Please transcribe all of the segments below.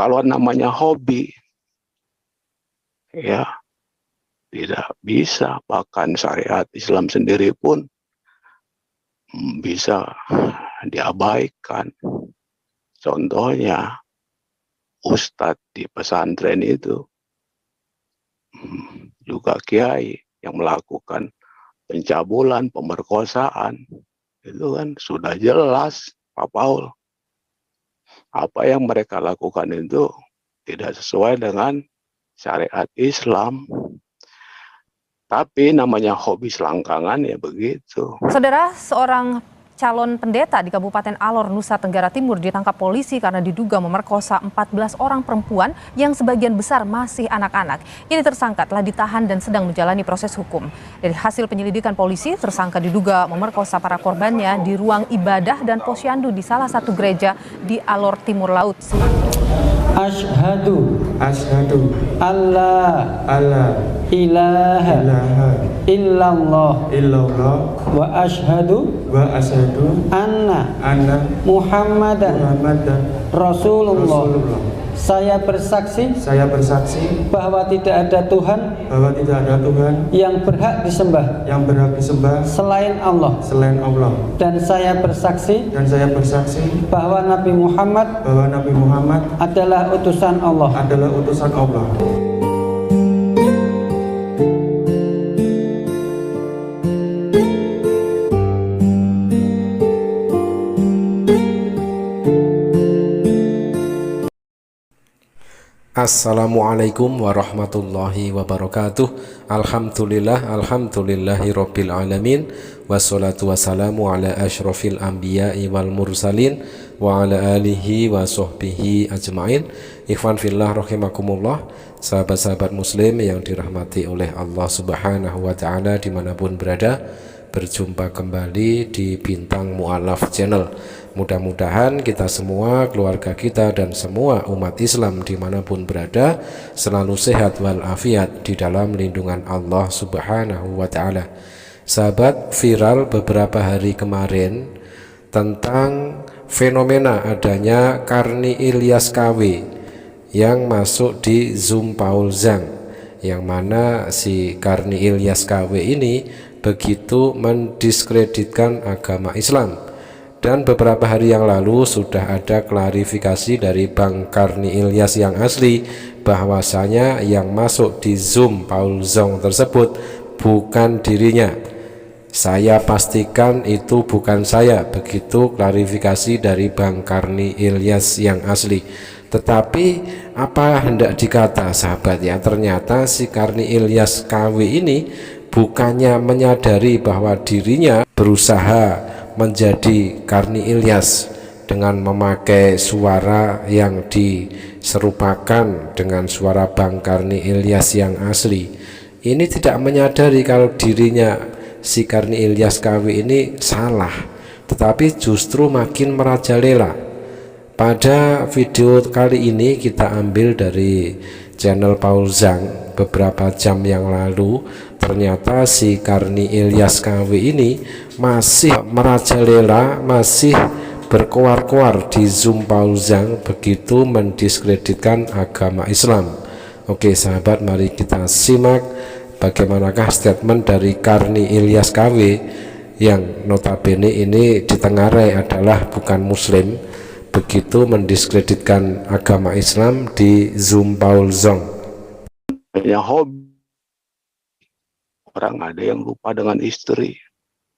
Kalau namanya hobi, ya tidak bisa. Bahkan syariat Islam sendiri pun bisa diabaikan. Contohnya, ustadz di pesantren itu juga kiai yang melakukan pencabulan, pemerkosaan. Itu kan sudah jelas, Pak Paul. Apa yang mereka lakukan itu tidak sesuai dengan syariat Islam. Tapi namanya hobi selangkangan ya begitu. Saudara, seorang calon pendeta di Kabupaten Alor, Nusa Tenggara Timur ditangkap polisi karena diduga memerkosa 14 orang perempuan yang sebagian besar masih anak-anak. Ini tersangka telah ditahan dan sedang menjalani proses hukum. Dari hasil penyelidikan polisi, tersangka diduga memerkosa para korbannya di ruang ibadah dan posyandu di salah satu gereja di Alor Timur Laut. Asyhadu alla ilaha illallah wa asyhadu anna Muhammadan Rasulullah. Saya bersaksi bahwa tidak ada Tuhan yang berhak disembah selain Allah. Dan saya bersaksi bahwa Nabi Muhammad adalah utusan Allah. Assalamualaikum warahmatullahi wabarakatuh. Alhamdulillahi rabbil alamin. Wassalatu wassalamu ala asyrafil anbiya'i wal mursalin wa ala alihi wa sahbihi ajma'in. Ikhwan fillah rahimakumullah. Sahabat-sahabat muslim yang dirahmati oleh Allah subhanahu wa ta'ala dimanapun berada, berjumpa kembali di Bintang Mu'alaf Channel. Mudah-mudahan kita semua, keluarga kita, dan semua umat Islam dimanapun berada selalu sehat walafiat di dalam lindungan Allah subhanahu wa ta'ala. Sahabat, viral beberapa hari kemarin tentang fenomena adanya Karni Ilyas KW yang masuk di Zoom Paul Zhang, yang mana si Karni Ilyas KW ini begitu mendiskreditkan agama Islam. Dan beberapa hari yang lalu sudah ada klarifikasi dari Bang Karni Ilyas yang asli bahwasanya yang masuk di Zoom Paul Zhang tersebut bukan dirinya. Saya pastikan itu bukan saya, begitu klarifikasi dari Bang Karni Ilyas yang asli. Tetapi apa hendak dikata sahabat ya, ternyata si Karni Ilyas KW ini bukannya menyadari bahwa dirinya berusaha menjadi Karni Ilyas dengan memakai suara yang diserupakan dengan suara Bang Karni Ilyas yang asli. Ini tidak menyadari kalau dirinya si Karni Ilyas KW ini salah, tetapi justru makin merajalela. Pada video kali ini kita ambil dari channel Paul Zhang beberapa jam yang lalu. Ternyata si Karni Ilyas KW ini masih merajalela, masih berkoar-koar di Zoom Paul Zhang, begitu mendiskreditkan agama Islam. Oke sahabat, mari kita simak bagaimanakah statement dari Karni Ilyas KW yang notabene ini ditengarai adalah bukan muslim, begitu mendiskreditkan agama Islam di Zoom Paul Zhang. Ya hobi, orang ada yang lupa dengan istri.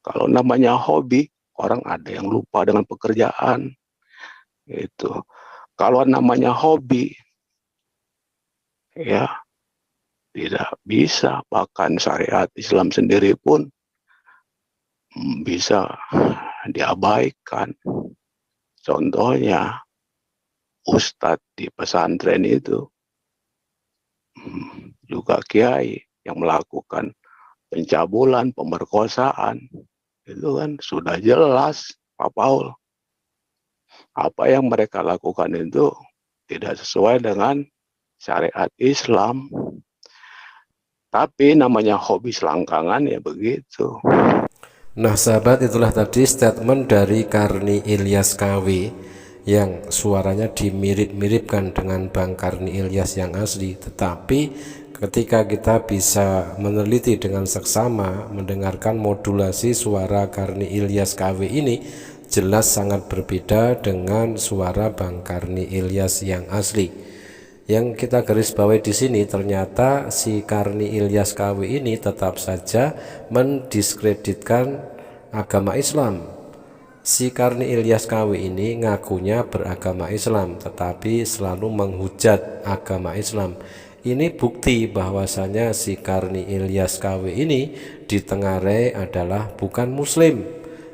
Kalau namanya hobi, orang ada yang lupa dengan pekerjaan. Itu. Kalau namanya hobi, ya tidak bisa. Bahkan syariat Islam sendiri pun bisa diabaikan. Contohnya, ustadz di pesantren itu juga kiai yang melakukan pencabulan, pemerkosaan. Itu kan sudah jelas, Pak Paul. Apa yang mereka lakukan itu tidak sesuai dengan syariat Islam. Tapi namanya hobi selangkangan ya begitu. Nah sahabat, itulah tadi statement dari Karni Ilyas KW yang suaranya dimirip-miripkan dengan Bang Karni Ilyas yang asli, tetapi ketika kita bisa meneliti dengan seksama, mendengarkan modulasi suara Karni Ilyas KW ini jelas sangat berbeda dengan suara Bang Karni Ilyas yang asli. Yang kita garis bawahi di sini, ternyata si Karni Ilyas KW ini tetap saja mendiskreditkan agama Islam. Si Karni Ilyas KW ini ngakunya beragama Islam, tetapi selalu menghujat agama Islam. Ini bukti bahwasanya si Karni Ilyas KW ini ditengarai adalah bukan muslim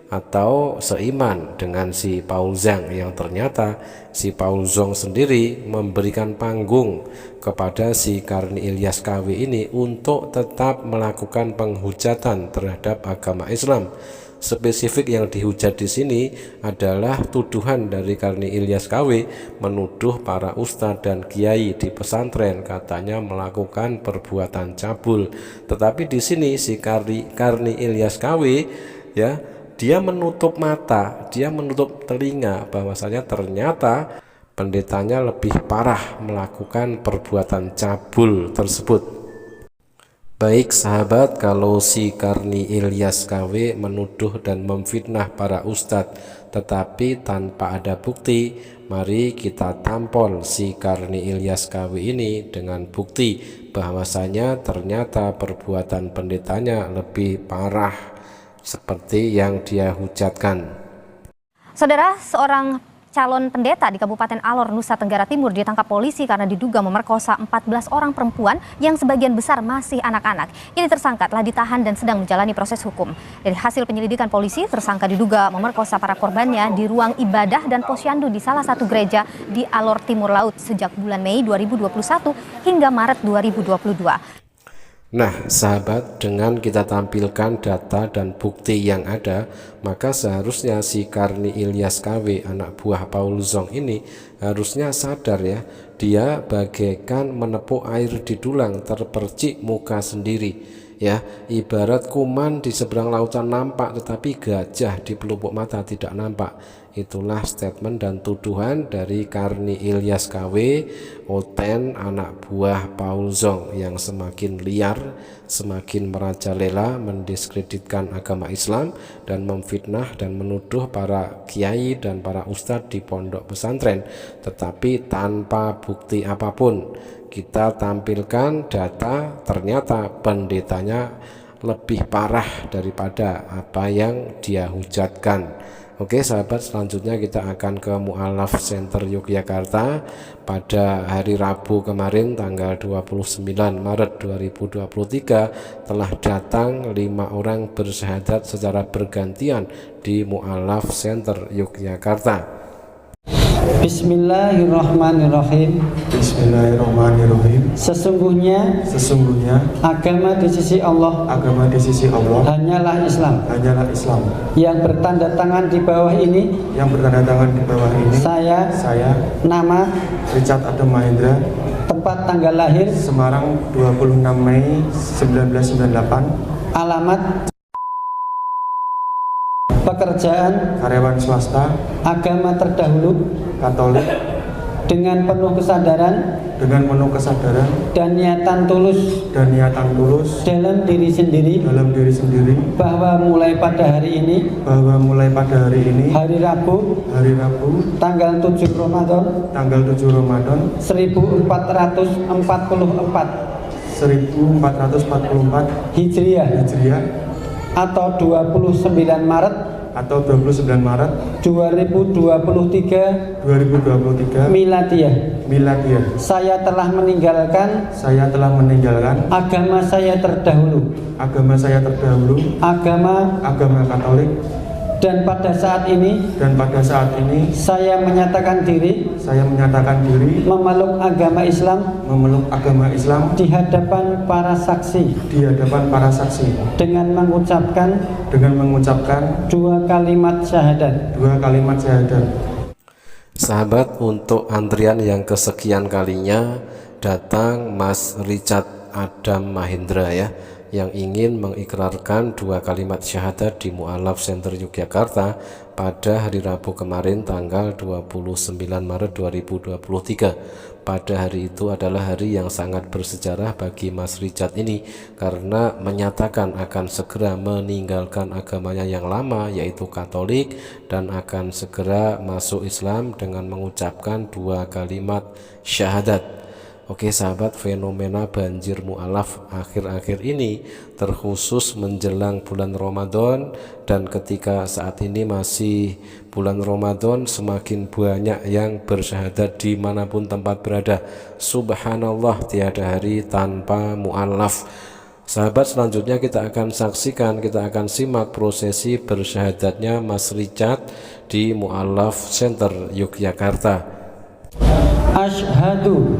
atau seiman dengan si Paul Zhang, yang ternyata si Paul Zhang sendiri memberikan panggung kepada si Karni Ilyas KW ini untuk tetap melakukan penghujatan terhadap agama Islam. Spesifik yang dihujat di sini adalah tuduhan dari Karni Ilyas KW menuduh para ustadz dan kiai di pesantren katanya melakukan perbuatan cabul. Tetapi di sini si Karni Ilyas KW ya, dia menutup mata, dia menutup telinga bahwasanya ternyata pendetanya lebih parah melakukan perbuatan cabul tersebut. Baik sahabat, kalau si Karni Ilyas KW menuduh dan memfitnah para ustadz tetapi tanpa ada bukti, mari kita tampol si Karni Ilyas KW ini dengan bukti bahwasanya ternyata perbuatan pendetanya lebih parah seperti yang dia hujatkan. Saudara, seorang calon pendeta di Kabupaten Alor, Nusa Tenggara Timur ditangkap polisi karena diduga memerkosa 14 orang perempuan yang sebagian besar masih anak-anak. Ini tersangka telah ditahan dan sedang menjalani proses hukum. Dari hasil penyelidikan polisi, tersangka diduga memerkosa para korbannya di ruang ibadah dan posyandu di salah satu gereja di Alor Timur Laut sejak bulan Mei 2021 hingga Maret 2022. Nah sahabat, dengan kita tampilkan data dan bukti yang ada, maka seharusnya si Karni Ilyas KW anak buah Paul Zhang ini harusnya sadar ya, dia bagaikan menepuk air di dulang terpercik muka sendiri ya. Ibarat kuman di seberang lautan nampak tetapi gajah di pelupuk mata tidak nampak. Itulah statement dan tuduhan dari Karni Ilyas KW, Oten anak buah Paul Zhang yang semakin liar, semakin merajalela mendiskreditkan agama Islam dan memfitnah dan menuduh para kiai dan para ustadz di pondok pesantren tetapi tanpa bukti apapun. Kita tampilkan data, ternyata pendetanya lebih parah daripada apa yang dia hujatkan. Oke sahabat, selanjutnya kita akan ke Mu'alaf Center Yogyakarta. Pada hari Rabu kemarin tanggal 29 Maret 2023 telah datang 5 orang bersyahadat secara bergantian di Mu'alaf Center Yogyakarta. Bismillahirrahmanirrahim. Bismillahirrahmanirrahim. Sesungguhnya agama di sisi Allah hanyalah Islam. Yang bertanda tangan di bawah ini saya nama Richard Adam Mahendra, tempat tanggal lahir Semarang 26 Mei 1998, alamat pekerjaan karyawan swasta, agama terdahulu Katolik, dengan penuh kesadaran dan niatan tulus dalam diri sendiri bahwa mulai pada hari ini hari Rabu tanggal 7 Ramadan 1444 Hijriah atau 29 Maret 2023 Miladiah. Saya telah meninggalkan agama saya terdahulu, agama Katolik, dan pada saat ini saya menyatakan diri memeluk agama Islam di hadapan para saksi dengan mengucapkan 2 kalimat syahadat. Sahabat, untuk antrian yang kesekian kalinya datang Mas Richard Adam Mahendra ya. yang ingin mengikrarkan 2 kalimat syahadat di Mu'alaf Center Yogyakarta pada hari Rabu kemarin tanggal 29 Maret 2023. Pada hari itu adalah hari yang sangat bersejarah bagi Mas Richard ini karena menyatakan akan segera meninggalkan agamanya yang lama yaitu Katolik dan akan segera masuk Islam dengan mengucapkan 2 kalimat syahadat. Oke sahabat, fenomena banjir mu'alaf akhir-akhir ini terkhusus menjelang bulan Ramadan, dan ketika saat ini masih bulan Ramadan semakin banyak yang bersyahadat dimanapun tempat berada. Subhanallah, tiada hari tanpa mu'alaf. Sahabat, selanjutnya kita akan saksikan, kita akan simak prosesi bersyahadatnya Mas Richard di Mu'alaf Center Yogyakarta. Asyhadu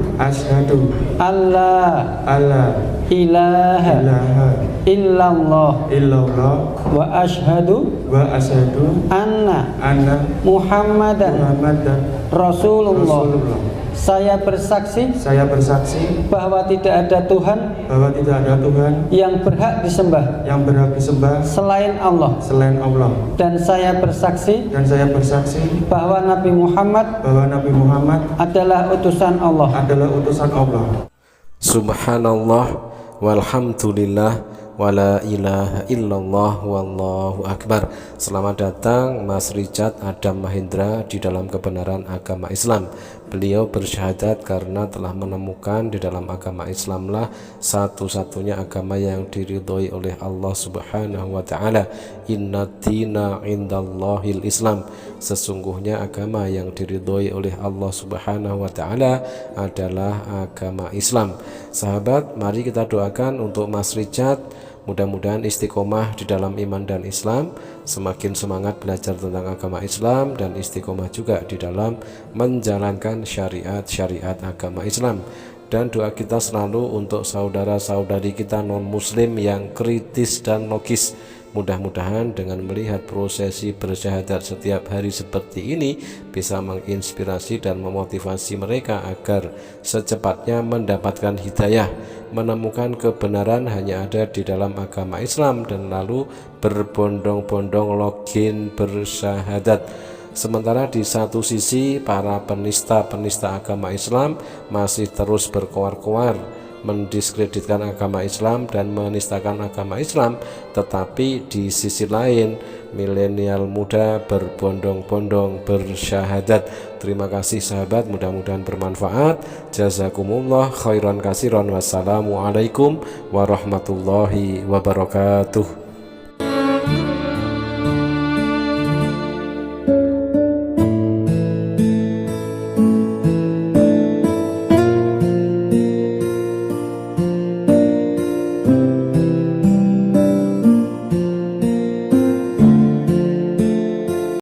alla ilaha illallah wa asyhadu anna Muhammadan Rasulullah. Saya bersaksi bahwa tidak ada Tuhan yang berhak disembah selain Allah. Dan saya bersaksi bahwa Nabi Muhammad adalah utusan Allah. Subhanallah walhamdulillah wala ilaha illallah wallahu akbar. Selamat datang Mas Richard Adam Mahendra di dalam kebenaran agama Islam. Beliau bersyahadat karena telah menemukan di dalam agama Islamlah satu-satunya agama yang diridhoi oleh Allah Subhanahu wa taala. Inna dina indallahil Islam. Sesungguhnya agama yang diridhoi oleh Allah Subhanahu wa taala adalah agama Islam. Sahabat, mari kita doakan untuk Mas Richard, mudah-mudahan istiqomah di dalam iman dan Islam, semakin semangat belajar tentang agama Islam, dan istiqomah juga di dalam menjalankan syariat-syariat agama Islam. Dan doa kita selalu untuk saudara-saudari kita non-muslim yang kritis dan logis. Mudah-mudahan dengan melihat prosesi bersyahadat setiap hari seperti ini bisa menginspirasi dan memotivasi mereka agar secepatnya mendapatkan hidayah, menemukan kebenaran hanya ada di dalam agama Islam, dan lalu berbondong-bondong login bersyahadat. Sementara di satu sisi para penista-penista agama Islam masih terus berkoar-koar mendiskreditkan agama Islam dan menistakan agama Islam, tetapi di sisi lain milenial muda berbondong-bondong bersyahadat. Terima kasih sahabat, mudah-mudahan bermanfaat. Jazakumullah khairan kasiran. Wassalamualaikum warahmatullahi wabarakatuh.